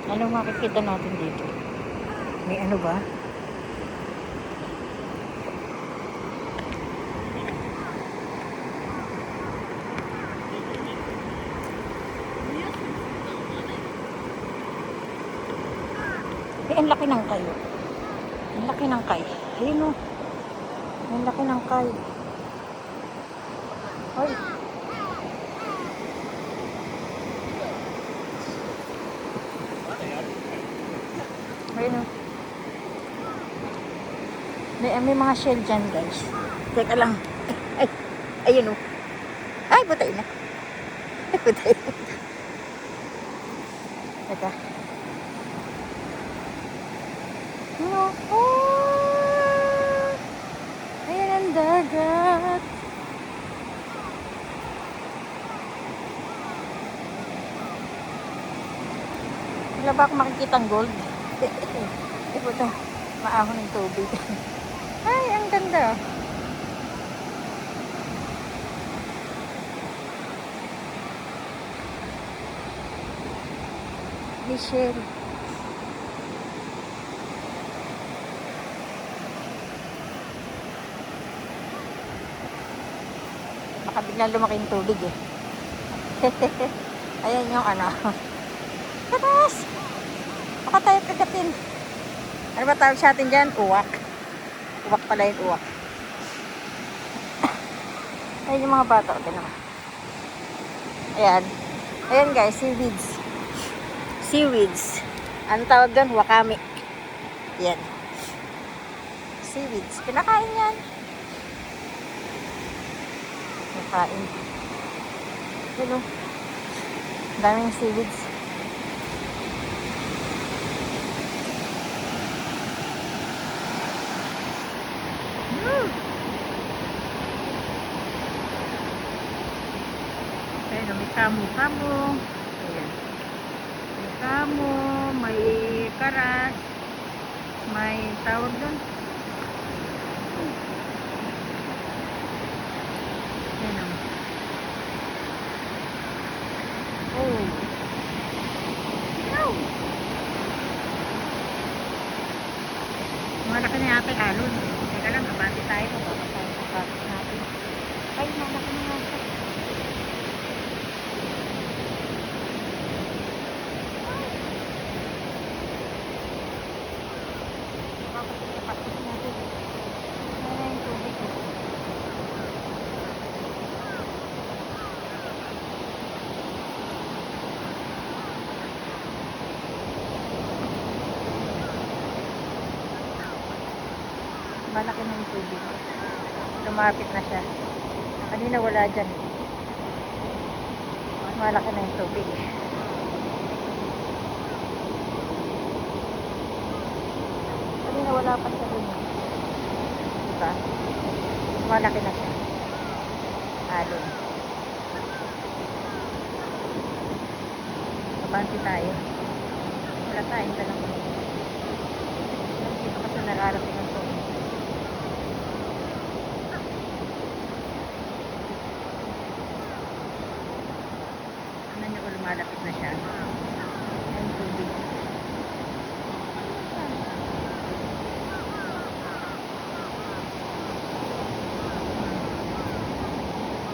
Anong makikita natin dito? May ano ba? Ang laki ng kayo. Ang laki ng kay. Ayun o. Ang laki ng kay. Hoy. Ayun o. May mga shell dyan, guys. Teka lang. Ay, ayun o. Ay, butay na. Ay, butay na. Teka. Oh, oh, ayan ang dagat. Wala ba akong makikita ang gold? Ito ito, maahon ng tubig. Ay, ang ganda. Michelle. Baka biglang lumaki yung tubig eh. Ayan yung ano. Tatas! Baka tayo kagatin. Ano ba tawag sa atin dyan? Uwak. Uwak pala yung uwak. Ayan yung mga bata. Okay naman. Ayan. Ayan guys, seaweeds. Seaweeds. Ano tawag doon? Wakame. Ayan. Seaweeds. Pinakain yan. Pinakain. Yun o. Daming seaweeds. Ayan, may kamo-kamo. Ayan. May kamo, may karas, may tawag doon. Ayan o. Oh. No. Malaki na yata yung alon. Teka lang, abati tayo. Abati natin. Ay, malaki na yata. Malaki na yung tubig. Lumapit na siya. Kanina wala dyan. Malaki na yung tubig. Kanina wala pa siya dun. Diba? Malaki na siya. Alon. Kabanti tayo. Wala tayong talang. Dito kasi nararating ang tubig. Malapit na siya. Ang tubig.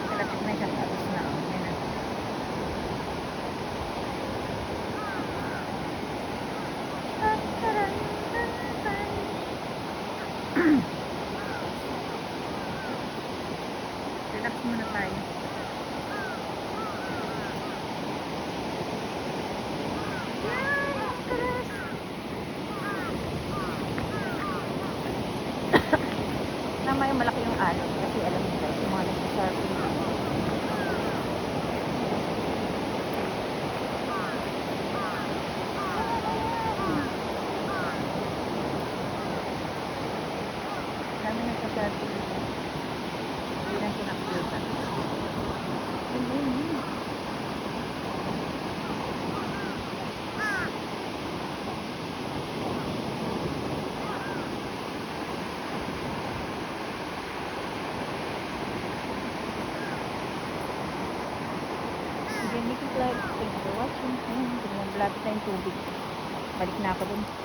Malapit na siya. Tapos na. Ayan na. Relax muna tayo. May malaki yung alon kasi alam niyo guys, yung mga nagsasurfing dami nagsasurfing hindi lang pinakulutan. Again, make it like, thanks for watching. Ayan, malapit na yung tubig. Balik na ako dun.